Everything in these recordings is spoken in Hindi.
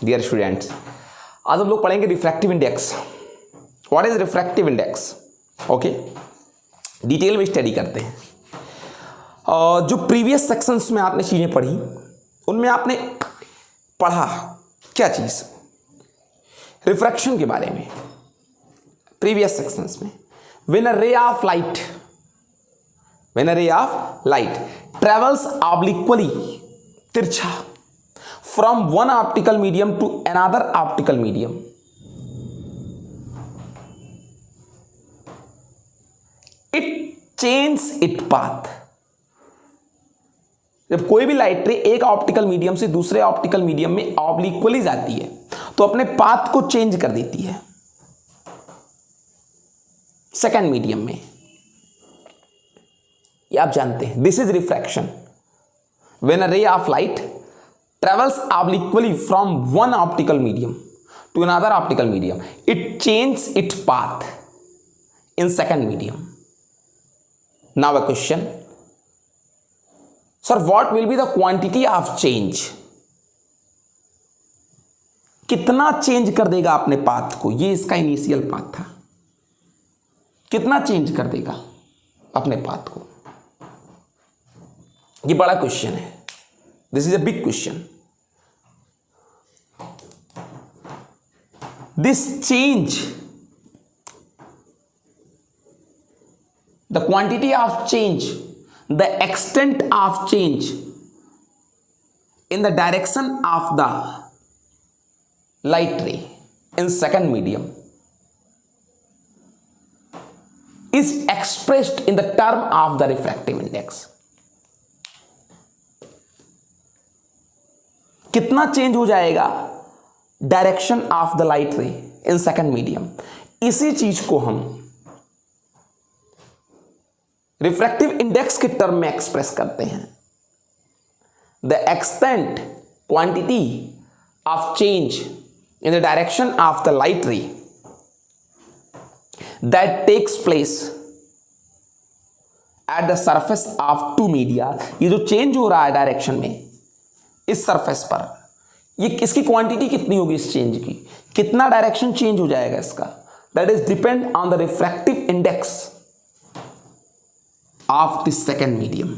डियर स्टूडेंट्स, आज हम लोग पढ़ेंगे refractive index. What is refractive index? Okay, detail में स्टडी करते हैं। जो प्रीवियस सेक्शंस में आपने चीज़ें पढ़ी उनमें आपने पढ़ा क्या चीज़? रिफ्रैक्शन के बारे में। प्रीवियस सेक्शंस में when a ray of light travels obliquely, तिरछा, from one optical medium to another optical medium, it change it path. जब कोई भी लाइट रे एक ऑप्टिकल मीडियम से दूसरे ऑप्टिकल मीडियम में ऑब्लिक्वली जाती है तो अपने पाथ को चेंज कर देती है सेकेंड मीडियम में। ये आप जानते हैं, this is refraction. When a ray of light travels obliquely from one optical medium to another optical medium, it change it path in second medium. Now a question, sir what will be the quantity of change? कितना चेंज कर देगा अपने पाथ को? ये इसका इनिशियल पाथ था, कितना चेंज कर देगा अपने पाथ को? ये बड़ा क्वेश्चन है, this is a big question. This change, the quantity of change, the extent of change in the direction of the light ray in second medium is expressed in the term of the refractive index. कितना चेंज हो जाएगा डायरेक्शन ऑफ द लाइट रे इन सेकेंड मीडियम, इसी चीज को हम रिफ्रैक्टिव इंडेक्स के टर्म में एक्सप्रेस करते हैं। The extent, quantity of change in the direction of the light ray that takes place at the surface of two media. ये जो चेंज हो रहा है डायरेक्शन में इस सरफेस पर, ये इसकी क्वांटिटी कितनी होगी? इस चेंज की कितना डायरेक्शन चेंज हो जाएगा इसका? That is depend on the refractive index of this second medium.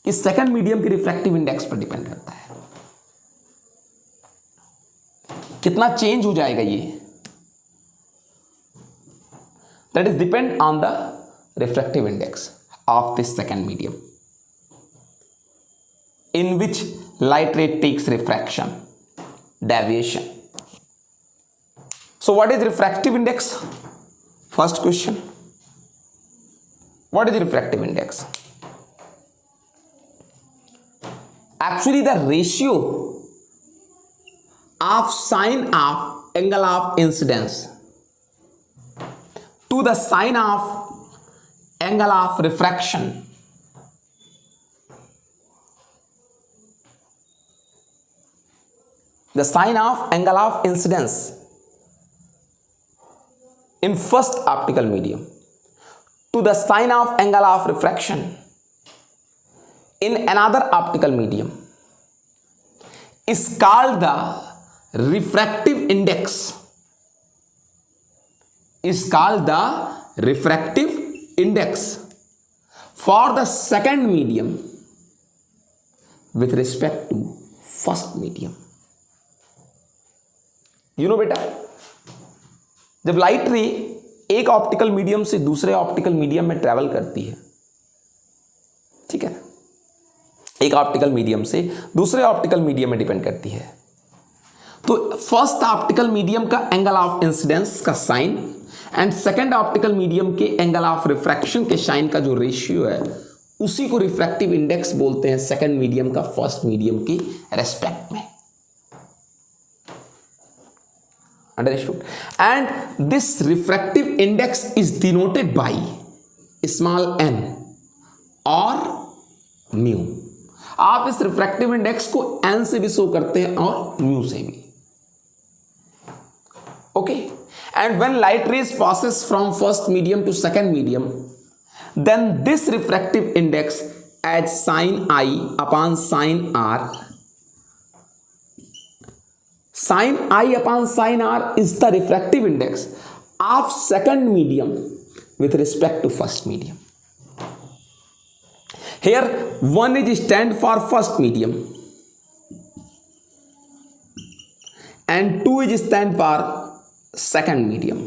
इस सेकेंड मीडियम के रिफ्रैक्टिव इंडेक्स पर डिपेंड करता है कितना चेंज हो जाएगा ये। That is depend on the refractive index of this second medium in which light ray takes refraction, deviation. So what is refractive index? First question, what is refractive index? Actually the ratio of sine of angle of incidence to the sine of angle of refraction the sine of angle of incidence in first optical medium to the sine of angle of refraction in another optical medium is called the refractive index. Is called the refractive index for the second medium with respect to first medium. You know बेटा, जब लाइट रे एक ऑप्टिकल मीडियम से दूसरे ऑप्टिकल मीडियम में ट्रैवल करती है, ठीक है, एक ऑप्टिकल मीडियम से दूसरे ऑप्टिकल मीडियम में डिपेंड करती है, तो फर्स्ट ऑप्टिकल मीडियम का एंगल ऑफ इंसिडेंस का sine and second optical medium के एंगल ऑफ रिफ्रैक्शन के साइन का जो रेशियो है उसी को रिफ्रैक्टिव इंडेक्स बोलते हैं सेकंड मीडियम का फर्स्ट मीडियम की रेस्पेक्ट में। Understood? And this refractive index is denoted by small n or mu. आप इस रिफ्रैक्टिव इंडेक्स को n से भी शो करते हैं और mu से भी। Okay, and when light rays passes from first medium to second medium, then this refractive index as sin I upon sin R sin I upon sin R is the refractive index of second medium with respect to first medium. Here 1 is stand for first medium and 2 is stand for second medium.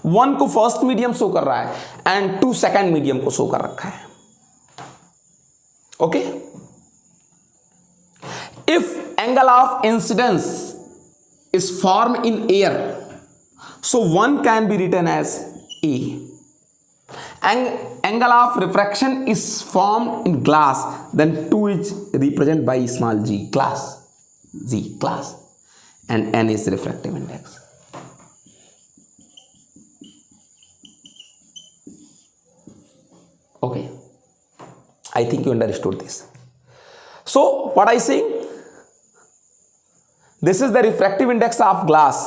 One को फर्स्ट मीडियम शो कर रहा है एंड 2 सेकेंड मीडियम को शो कर रखा है. Okay, if angle of incidence is form in air, so 1 can be written as a. Angle of refraction is formed in glass, then 2 is represented by small g, glass, and n is refractive index. Okay, I think you understood this. So what I saying? This is the refractive index of glass.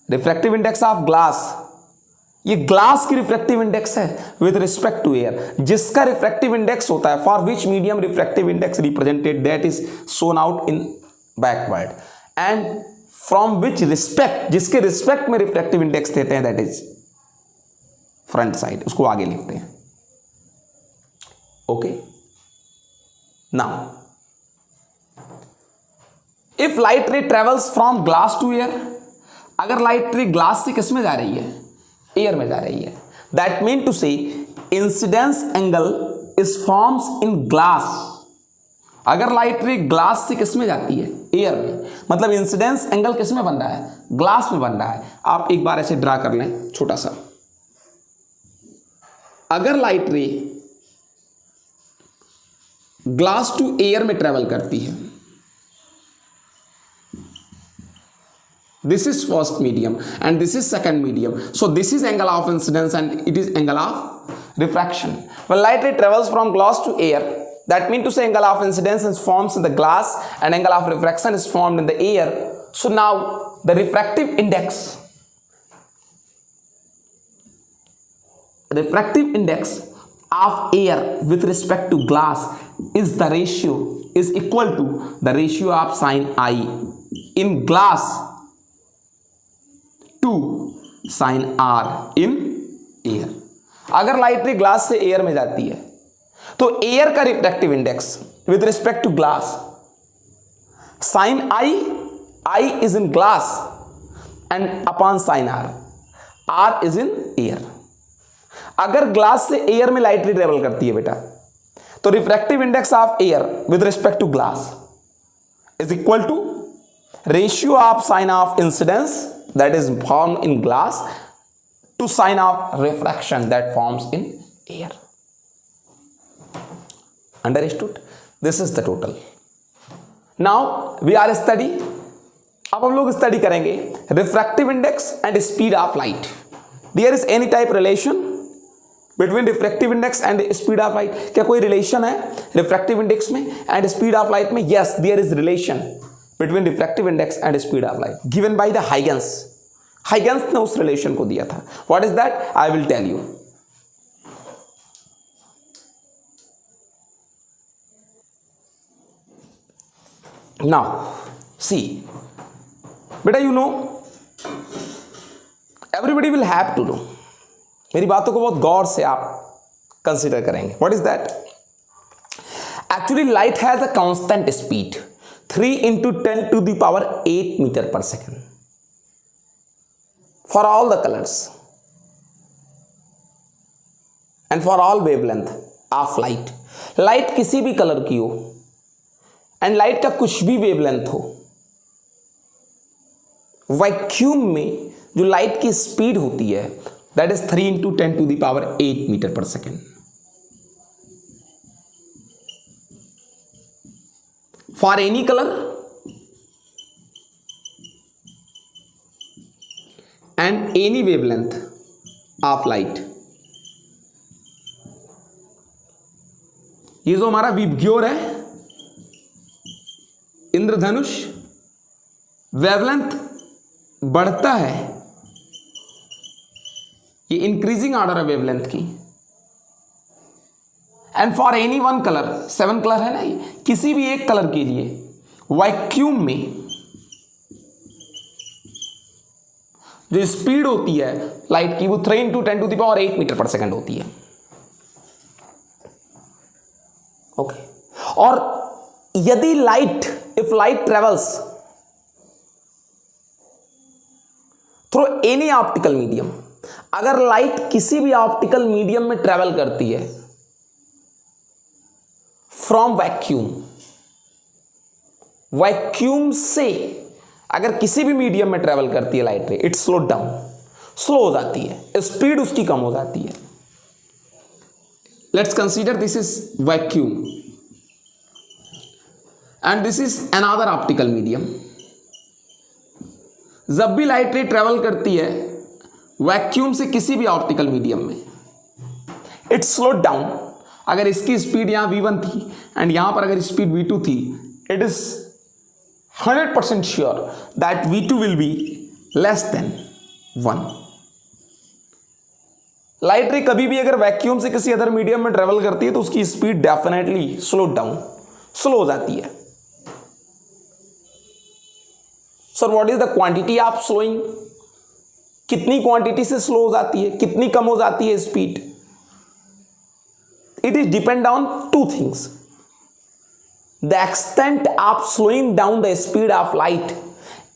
Refractive index of glass, ये ग्लास की रिफ्रैक्टिव इंडेक्स है विद रिस्पेक्ट टू एयर. जिसका रिफ्रैक्टिव इंडेक्स होता है, for which medium refractive index represented, that is shown out in backward, and from which respect, जिसके रिस्पेक्ट में रिफ्रैक्टिव इंडेक्स देते हैं, दैट इज फ्रंट साइड, उसको आगे लिखते हैं. Okay, now if light ray travels from glass to air, अगर लाइट रे ग्लास से किस में जा रही है, एयर में जा रही है, दैट मीन टू से incidence angle is forms in glass. अगर लाइट रे ग्लास से किस में जाती है, एयर में, मतलब इंसिडेंस एंगल किस में बन रहा है, ग्लास में बन रहा है. आप एक बार ऐसे ड्रा कर लें छोटा सा. अगर light ray glass to air में ट्रेवल करती है, this is first medium and this is second medium, so this is angle of incidence and it is angle of refraction. When light ray travels from glass to air, that means to say angle of incidence is forms in the glass and angle of refraction is formed in the air. So now the refractive index of air with respect to glass is equal to the ratio of sin I in glass to sine r in air. अगर लाइट रे ग्लास से एयर में जाती है तो एयर का refractive index with respect to glass sine i is in glass and upon sine r is in air. अगर ग्लास से एयर में लाइट रे ट्रेवल करती है बेटा, तो refractive index of air with respect to glass is equal to ratio of sine of incidence that is formed in glass to sine of refraction that forms in air. Understood? This is the total. Now we are study. अब हम लोग स्टडी करेंगे refractive index and speed of light. There is any type relation between refractive index and speed of light? क्या कोई रिलेशन है रिफ्रैक्टिव इंडेक्स में एंड स्पीड ऑफ लाइट में? Yes, there is relation between refractive index and speed of light given by the Huygens. Huygens ने उस रिलेशन को दिया था. What is that? I will tell you. Now see बेटा, you know everybody will have to know. मेरी बातों को बहुत गौर से आप कंसिडर करेंगे. What is that? Actually light has a constant speed 3 into 10 to the power 8 meter per second for all the colors and for all wavelength of light. Light किसी भी कलर की हो एंड लाइट का कुछ भी वेवलेंथ हो, वैक्यूम में जो लाइट की स्पीड होती है that is 3 into 10 to the power 8 meter per second. For any color and any wavelength of light. ये जो हमारा विबग्योर है, इंद्रधनुष, वेवलेंथ बढ़ता है, ये इंक्रीजिंग ऑर्डर है वेवलेंथ की, and for any one colour, 7 colour है ना ये, किसी भी एक कलर के लिए वैक्यूम में जो स्पीड होती है लाइट की वो 3 × 10⁸ मीटर पर सेकंड होती है। ओके और यदि light, if light travels through any optical medium, अगर लाइट किसी भी ऑप्टिकल मीडियम में ट्रेवल करती है फ्रॉम वैक्यूम, वैक्यूम से अगर किसी भी मीडियम में ट्रेवल करती है लाइट रे, इट स्लो डाउन, स्लो हो जाती है, स्पीड उसकी कम हो जाती है। Let's consider this is vacuum and this is another optical medium. जब भी लाइट रे ट्रेवल करती है वैक्यूम से किसी भी ऑप्टिकल मीडियम में, इट स्लो डाउन। अगर इसकी स्पीड यहां v1 थी एंड यहां पर अगर स्पीड v2 थी, it is 100% sure that v2 will be less than 1। Light रे कभी भी अगर वैक्यूम से किसी अदर मीडियम में ट्रेवल करती है तो उसकी speed definitely slow down, slow हो जाती है। Sir what is the quantity of slowing, कितनी क्वांटिटी से स्लो हो जाती है, कितनी कम हो जाती है speed? It is depend on 2 things, the extent of slowing down the speed of light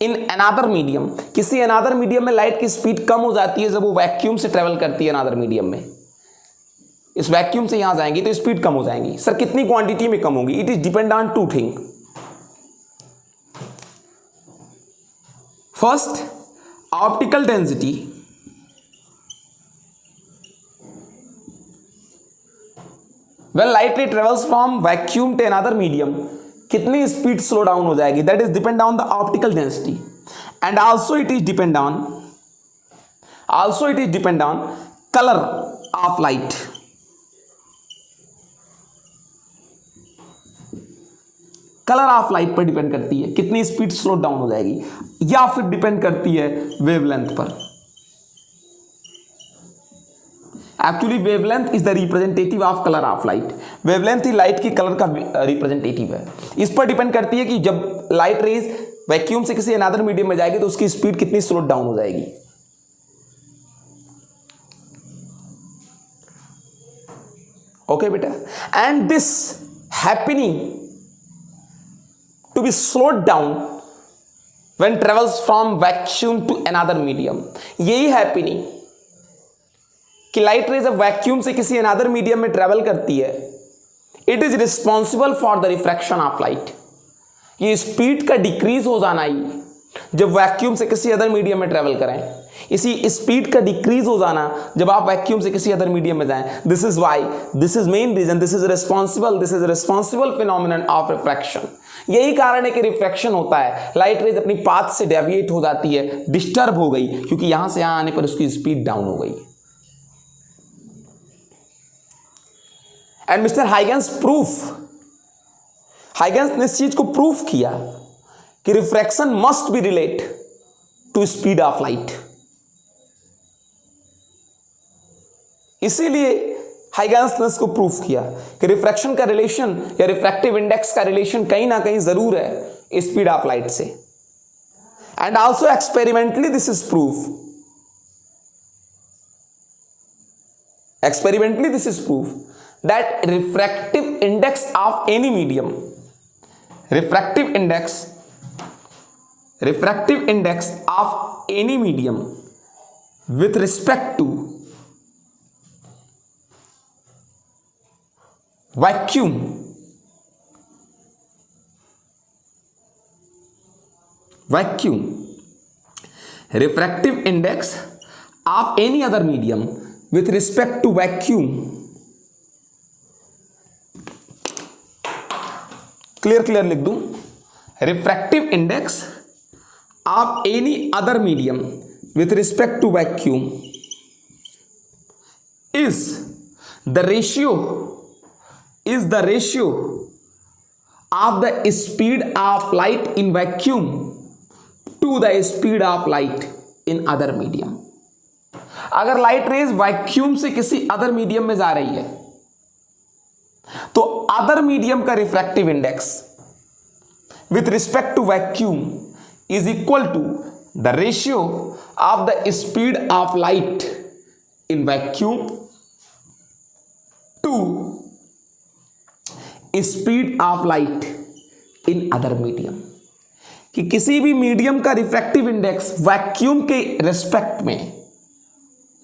in another medium. किसी अनदर मीडियम में लाइट की स्पीड कम हो जाती है जब वो वैक्यूम से ट्रेवल करती है अनदर मीडियम में। इस वैक्यूम से यहां जाएंगी तो स्पीड कम हो जाएंगी। सर कितनी क्वांटिटी में कम होगी? It is depend on 2 thing. First, optical density, when light ray travels from vacuum to another medium, कितनी स्पीड स्लो डाउन हो जाएगी, that is depend on the optical density. And also it is depend on colour of light. Colour of light पर डिपेंड करती है कितनी स्पीड स्लो डाउन हो जाएगी, या फिर डिपेंड करती है वेवलेंथ पर। Actually wavelength is the representative of colour of light. Wavelength he light की कलर का रिप्रेजेंटेटिव है। इस पर डिपेंड करती है कि जब लाइट रेज वैक्यूम से किसी अनदर मीडियम में जाएगी तो उसकी स्पीड कितनी स्लो डाउन हो जाएगी। ओके बेटा, and this happening to be slowed down when travels from vacuum to another medium, यही हैपनिंग कि लाइट रे जब वैक्यूम से किसी अनदर मीडियम में ट्रेवल करती है, it is responsible for the refraction of light. ये स्पीड का डिक्रीज हो जाना ही जब वैक्यूम से किसी अदर मीडियम में ट्रेवल करें, इसी स्पीड का डिक्रीज हो जाना जब आप वैक्यूम से किसी अदर मीडियम में जाएं, this is why, this is main reason, this is responsible phenomenon of refraction. यही कारण है कि रिफ्रैक्शन होता है, लाइट रेज अपनी पाथ से डेविएट हो जाती है, डिस्टर्ब हो गई, क्योंकि यहां से यहां आने पर उसकी स्पीड डाउन हो गई। एंड मिस्टर हाइगेंस ने इस चीज को प्रूफ किया कि refraction must be relate to speed of light. इसीलिए हाइगेंस ने इसको प्रूफ किया कि रिफ्रैक्शन का रिलेशन या रिफ्रैक्टिव इंडेक्स का रिलेशन कहीं ना कहीं जरूर है स्पीड ऑफ लाइट से। And also experimentally this is proof, that refractive index of any medium, refractive index of any medium with respect to vacuum refractive index of any other medium with respect to vacuum, clear लिख दूं, refractive index of any other medium with respect to vacuum is the ratio of the speed of light in vacuum to the speed of light in other medium. अगर लाइट रेज वैक्यूम से किसी अदर मीडियम में जा रही है तो अदर मीडियम का refractive index with respect to vacuum is equal to the ratio of the speed of light in vacuum to speed of light in other medium. कि किसी भी मीडियम का रिफ्रैक्टिव इंडेक्स वैक्यूम के रेस्पेक्ट में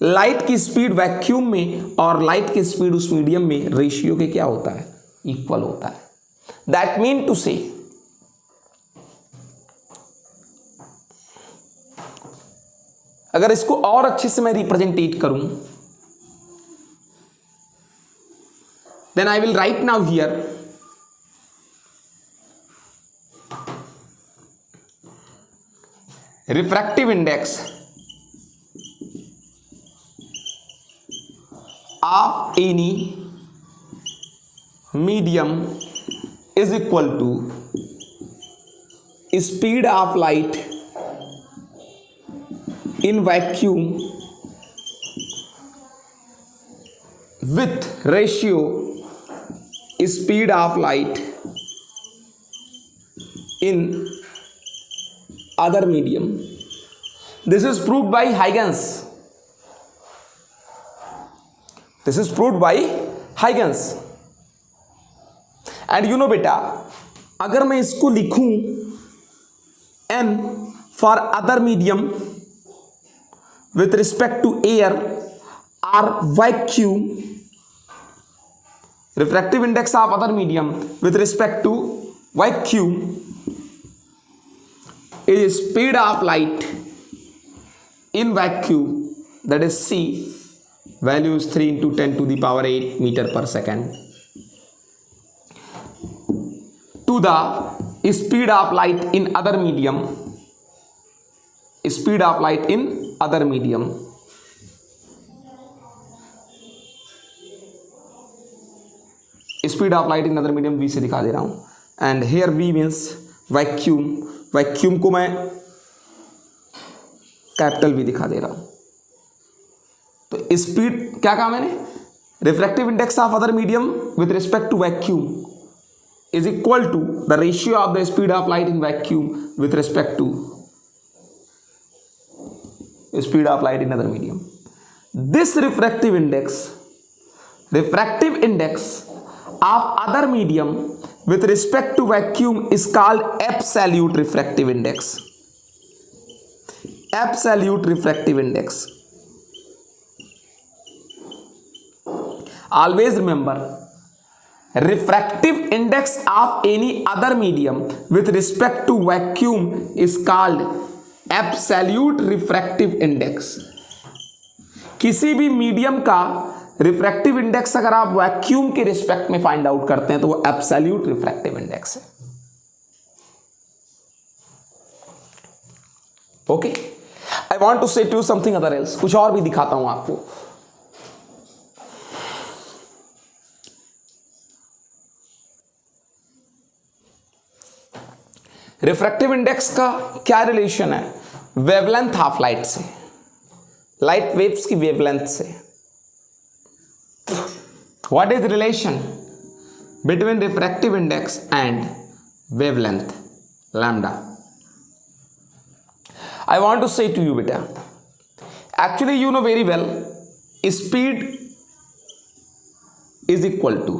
लाइट की स्पीड वैक्यूम में और लाइट की स्पीड उस मीडियम में रेशियो के क्या होता है, इक्वल होता है। दैट मीन टू से अगर इसको और अच्छे से मैं रिप्रेजेंटेट करूं, then I will write now here refractive index of any medium is equal to speed of light in vacuum with ratio speed of light in other medium. This is proved by Huygens. This is proved by Huygens. And you know बेटा, अगर मैं इसको लिखूं n for other medium with respect to air or vacuum, refractive index of other medium with respect to vacuum is speed of light in vacuum, that is C, value is 3 into 10 to the power 8 meter per second, to the speed of light in other medium, speed of light in other medium speed of light in other medium V से दिखा दे रहा हूं, and here V means vacuum, vacuum को मैं कैपिटल भी दिखा दे रहा हूं। तो स्पीड क्या कहा मैंने, refractive index of other medium with respect to vacuum is equal to the ratio of the speed of light in vacuum with respect to speed of light in other medium. This refractive index of other medium with respect to vacuum is called absolute refractive index. Absolute refractive index. Always remember, refractive index of any other medium with respect to vacuum is called absolute refractive index. किसी भी मीडियम का रिफ्रैक्टिव इंडेक्स अगर आप वैक्यूम के रिस्पेक्ट में फाइंड आउट करते हैं तो वो एब्सोल्यूट रिफ्रैक्टिव इंडेक्स है। ओके, आई वांट टू से टू समथिंग अदर एल्स, कुछ और भी दिखाता हूं आपको। रिफ्रैक्टिव इंडेक्स का क्या रिलेशन है वेवलेंथ ऑफ लाइट से, लाइट वेव्स की वेवलेंथ से। What is the relation between refractive index and wavelength lambda? I want to say to you beta, actually you know very well, speed is equal to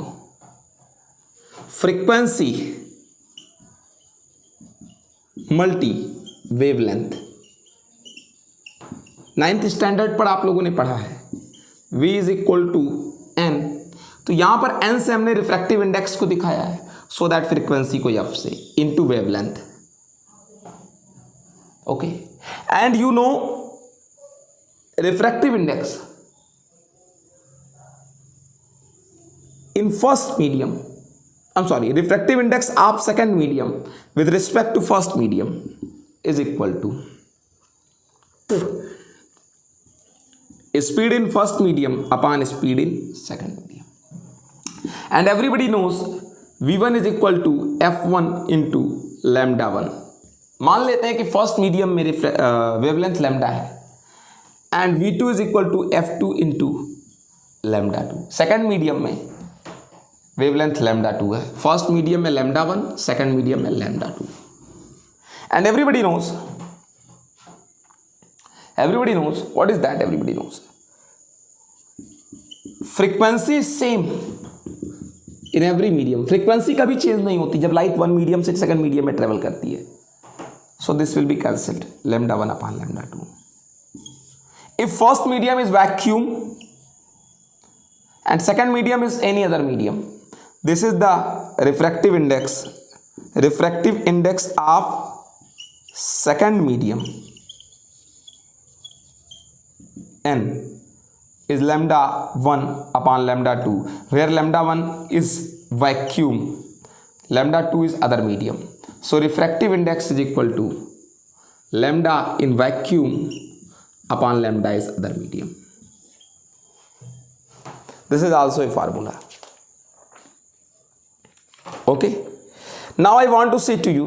frequency multi wavelength। 9th standard पर आप लोगों ने पढ़ा है V is equal to n। तो यहां पर n से हमने रिफ्रैक्टिव इंडेक्स को दिखाया है, सो दैट फ्रीक्वेंसी को f से into wavelength. Okay, and you know refractive index in first medium, I am sorry, refractive index of second medium with respect to first medium is equal to speed in first medium upon speed in second medium, and everybody knows v1 is equal to f1 into lambda 1। मान लेते हैं कि फर्स्ट मीडियम में वेवलेंथ लैम्डा है and v2 is equal to f2 into lambda 2। Second medium में वेवलेंथ लैम्डा 2 है। फर्स्ट मीडियम में लैम्डा 1, सेकंड मीडियम में lambda 2। And everybody knows what is that? Everybody knows frequency same in every medium. Frequency कभी चेंज नहीं होती जब लाइट वन मीडियम से सेकंड मीडियम में ट्रेवल करती है। So this will be cancelled, lambda 1 upon lambda 2। If first medium is vacuum and second medium is any other medium, this is the refractive index of second medium, n is lambda 1 upon lambda 2, where lambda 1 is vacuum, lambda 2 is other medium. So refractive index is equal to lambda in vacuum upon lambda is other medium. This is also a formula. Okay. Now I want to say to you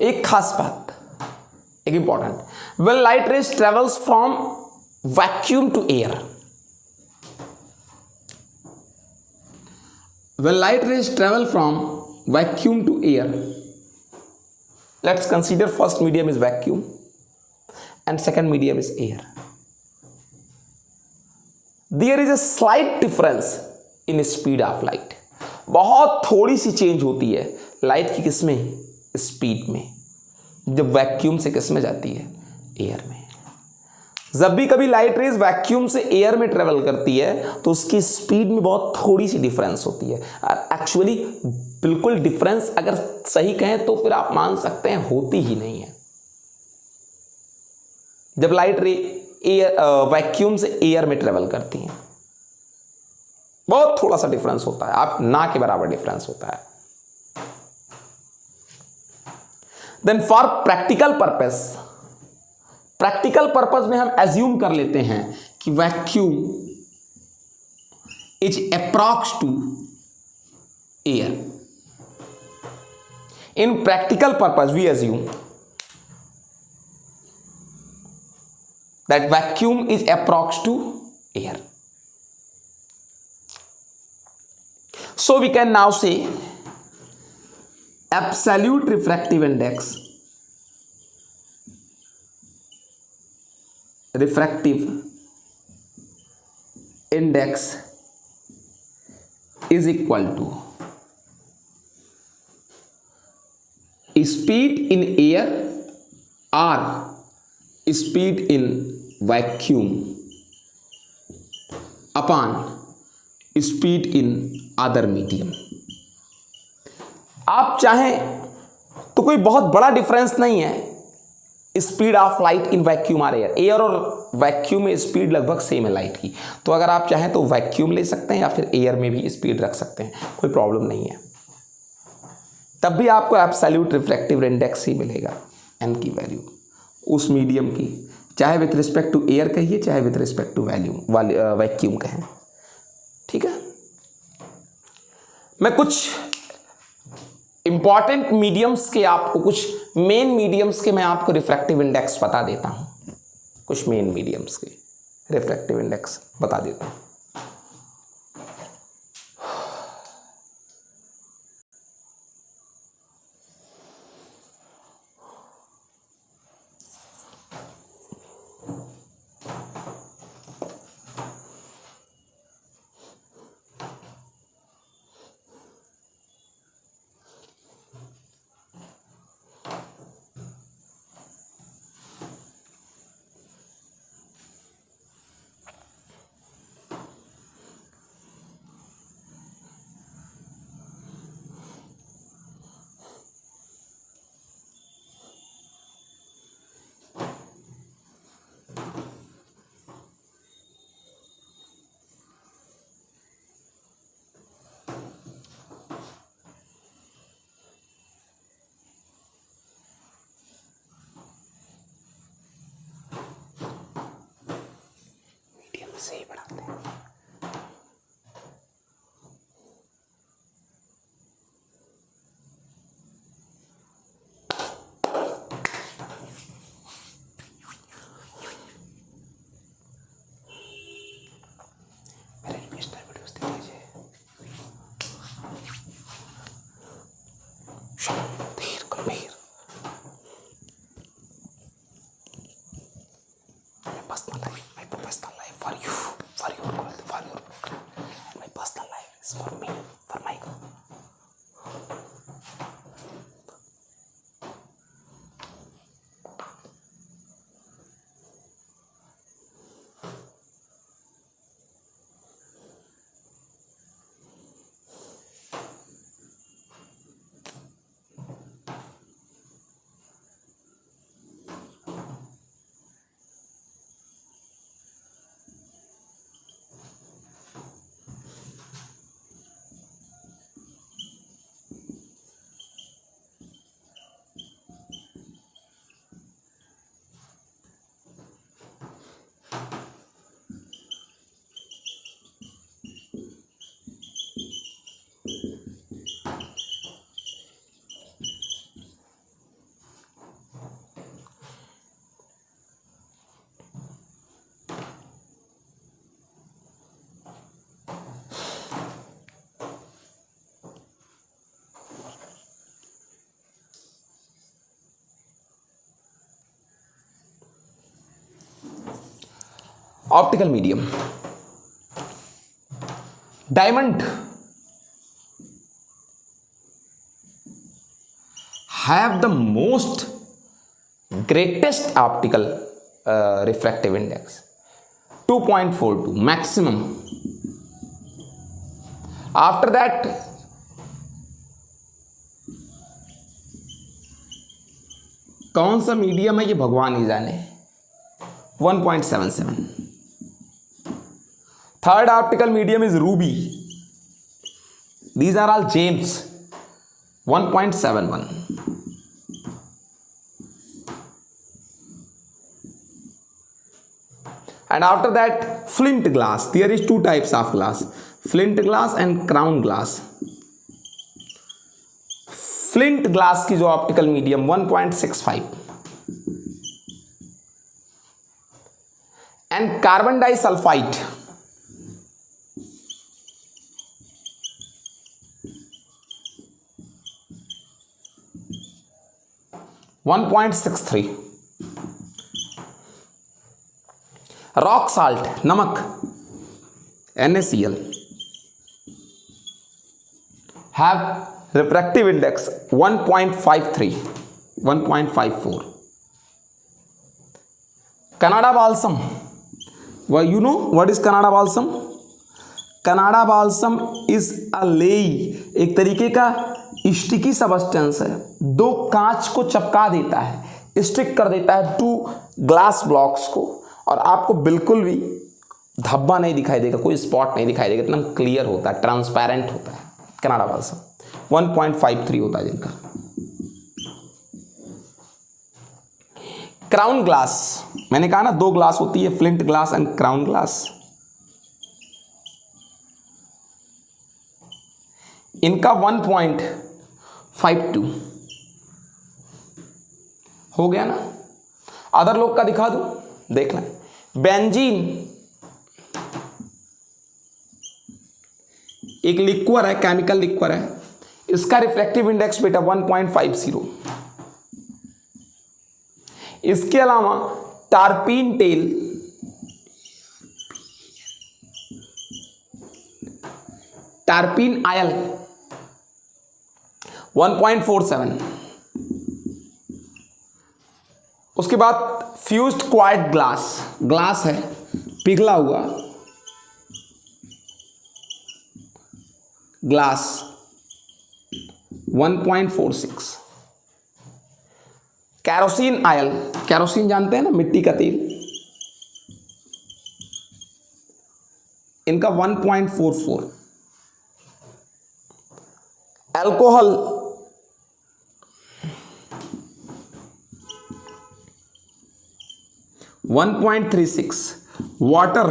एक खास बात, एक important. When light rays travels from vacuum to air, when light rays travel from vacuum to air, let's consider first medium is vacuum and second medium is air. There is a slight difference in speed of light. बहुत थोड़ी सी चेंज होती है लाइट की किसमें? स्पीड में, जब वैक्यूम से किसमें जाती है? एयर में। जब भी कभी लाइट रेज वैक्यूम से एयर में ट्रेवल करती है तो उसकी स्पीड में बहुत थोड़ी सी डिफरेंस होती है। एक्चुअली बिल्कुल डिफरेंस अगर सही कहें तो फिर आप मान सकते हैं होती ही नहीं है। जब लाइट रे एयर वैक्यूम से एयर में ट्रेवल करती हैं बहुत थोड़ा सा डिफरेंस होता है, आप ना के बराबर डिफरेंस होता है। देन फॉर प्रैक्टिकल पर्पस में हम एज्यूम कर लेते हैं कि vacuum is approx to air. In practical purpose we assume that vacuum is approx to air. So we can now say absolute refractive index is equal to speed in air or speed in vacuum upon speed in other medium. आप चाहें तो कोई बहुत बड़ा डिफरेंस नहीं है speed of light in vacuum और एयर और वैक्यूम में स्पीड लगभग सेम है लाइट की। तो अगर आप चाहें तो वैक्यूम ले सकते हैं या फिर एयर में भी स्पीड रख सकते हैं, कोई प्रॉब्लम नहीं है। तब भी आपको एब्सोल्यूट रिफ्रैक्टिव इंडेक्स ही मिलेगा, एन की वैल्यू उस मीडियम की, चाहे विथ रिस्पेक्ट टू एयर कहिए चाहे विथ रिस्पेक्ट टू वैक्यूम कहें। ठीक है, मैं कुछ इंपॉर्टेंट मीडियम्स के आपको, कुछ मेन मीडियम्स के मैं आपको रिफ्रैक्टिव इंडेक्स बता देता हूं। कुछ मेन मीडियम्स के रिफ्रैक्टिव इंडेक्स बता देता हूं। फॉर मी, फॉर माई को। Optical medium, diamond have the most greatest optical refractive index 2.42 maximum. After that कौन सा मीडियम है ये भगवान ही जाने, 1.77. Third optical medium is ruby. These are all gems, 1.71. And after that flint glass. There is two types of glass, flint glass and crown glass. Flint glass की जो optical medium 1.65 and carbon disulphide 1.63. Rock salt नमक NaCl have refractive index 1.53 1.54. Canada balsam, well, you know what is Canada balsam? Canada balsam is a lay, एक तरीके का स्टिकी सबस्टेंस है, दो कांच को चिपका देता है, स्टिक कर देता है टू ग्लास ब्लॉक्स को, और आपको बिल्कुल भी धब्बा नहीं दिखाई देगा, कोई स्पॉट नहीं दिखाई देगा, एकदम क्लियर होता है, ट्रांसपेरेंट होता है। कनाडा बाल्सम 1.53 होता है जिनका। क्राउन ग्लास, मैंने कहा ना दो ग्लास होती है, flint glass and crown glass. इनका 1.52 हो गया ना। अदर लोग का दिखा दूं, देख लें। बेंजीन एक लिक्वर है, केमिकल लिक्वर है, इसका रिफ्लेक्टिव इंडेक्स बेटा 1.50। इसके अलावा टारपीन टेल, टारपीन आयल 1.47। उसके बाद फ्यूज्ड क्वार्ट ग्लास, ग्लास है पिघला हुआ ग्लास 1.46। कैरोसिन आयल, कैरोसिन जानते हैं ना, मिट्टी का तेल, इनका 1.44। Alcohol 1.36, water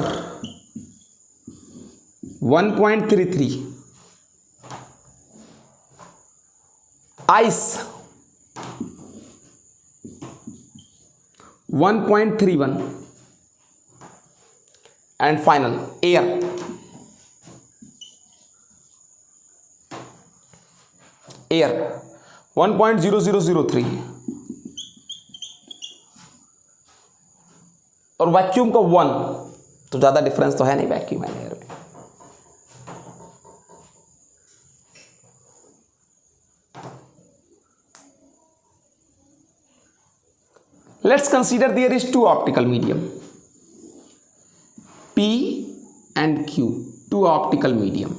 1.33, ice 1.31 and final air 1.0003 और वैक्यूम का 1, तो ज्यादा डिफरेंस तो है नहीं वैक्यूम एंड एयर में। Let's consider there is two optical medium, P and Q, two optical medium.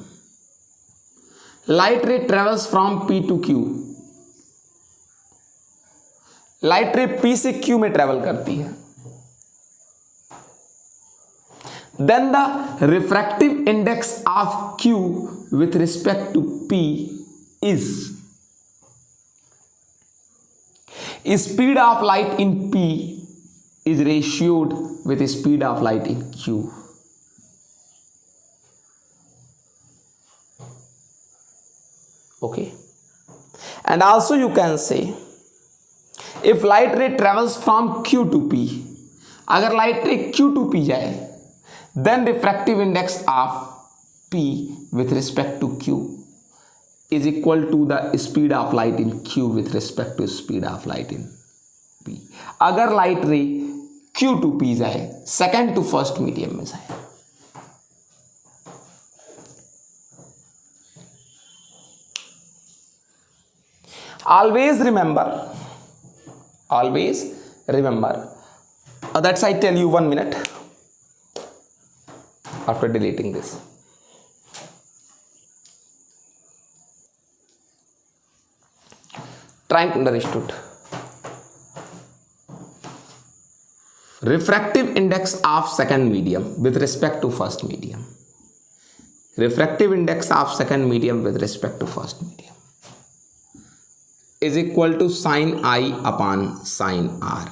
Light ray travels from P to Q. Light रे P से Q में ट्रेवल करती है. Then the refractive index of Q with respect to P is speed of light in P is ratioed with speed of light in Q. Okay, and also you can say if light ray travels from Q to P, अगर लाइट रे Q to P जाए, then refractive index of P with respect to Q is equal to the speed of light in Q with respect to speed of light in P. अगर लाइट रे Q to P जाए, सेकेंड टू फर्स्ट मीडियम में जाए. Always remember, that's I tell you 1 minute after deleting this. Trying to understood. Refractive index of second medium with respect to first medium. Refractive index of second medium with respect to first medium is equal to sin I upon sin R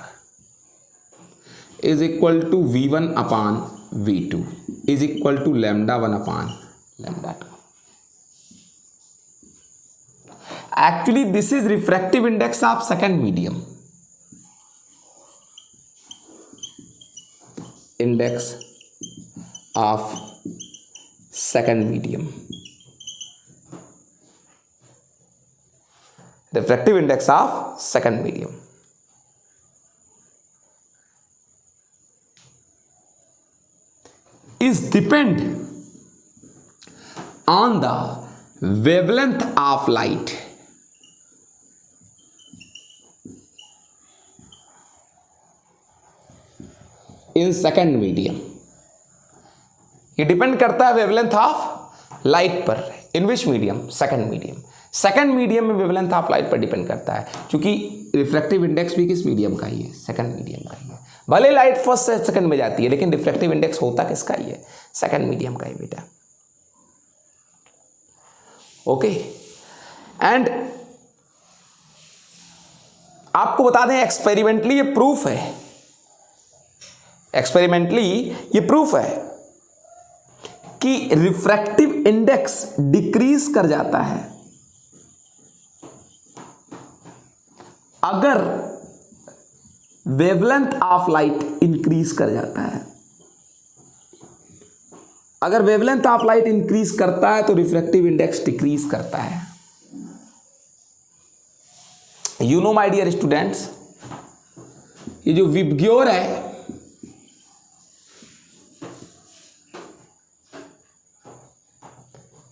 is equal to V1 upon V2 is equal to lambda 1 upon lambda 2. Actually, this is refractive index of second medium. Index of second medium. Refractive index of second medium. Is depend on the wavelength of light in second medium. ये डिपेंड करता है वेवलेंथ ऑफ लाइट पर. In which medium? Second medium. Second medium में वेवलेंथ ऑफ लाइट पर डिपेंड करता है, क्योंकि रिफ्रैक्टिव इंडेक्स भी किस मीडियम का ही है? सेकंड मीडियम का ही है. भले लाइट फर्स्ट से सेकंड में जाती है, लेकिन रिफ्रैक्टिव इंडेक्स होता किसका ही है? सेकंड मीडियम का ही बेटा. ओके, एंड आपको बता दें एक्सपेरिमेंटली ये प्रूफ है. एक्सपेरिमेंटली ये प्रूफ है कि रिफ्रैक्टिव इंडेक्स डिक्रीज कर जाता है अगर वेवलेंथ ऑफ लाइट इंक्रीज कर जाता है. अगर वेवलेंथ ऑफ लाइट इंक्रीज करता है तो रिफ्रैक्टिव इंडेक्स डिक्रीज करता है. You know my dear students, ये जो विबग्योर है,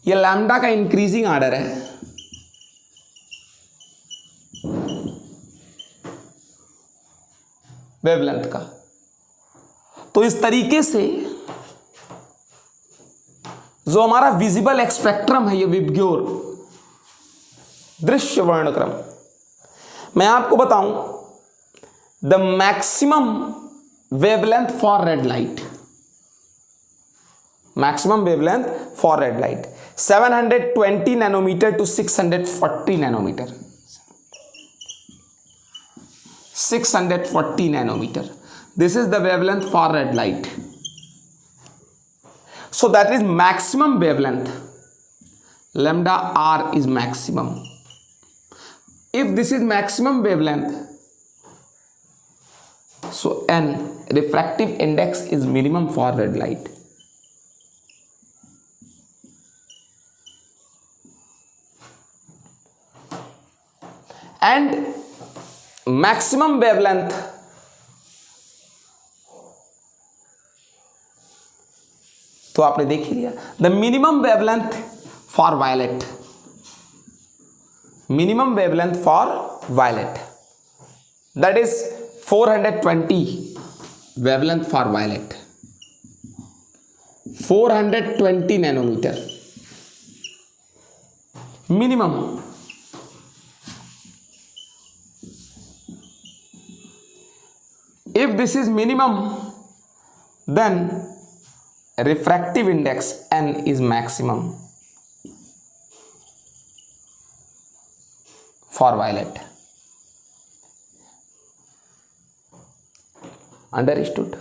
ये लैम्डा का इंक्रीजिंग ऑर्डर है. वेवलेंथ का. तो इस तरीके से जो हमारा विजिबल स्पेक्ट्रम है, ये विबग्योर दृश्य वर्णक्रम, मैं आपको बताऊं the maximum wavelength for red light, maximum wavelength for red light 720 nanometer to 640 nanometer. 640 nanometer. This is the wavelength for red light. So that is maximum wavelength. Lambda R is maximum. If this is maximum wavelength, so N, refractive index, is minimum for red light. And maximum wavelength तो आपने देख ही लिया. The minimum wavelength for violet, minimum wavelength for violet, that is 420 wavelength for violet, 420 nanometer minimum. If this is minimum, then refractive index n is maximum for violet. Understood?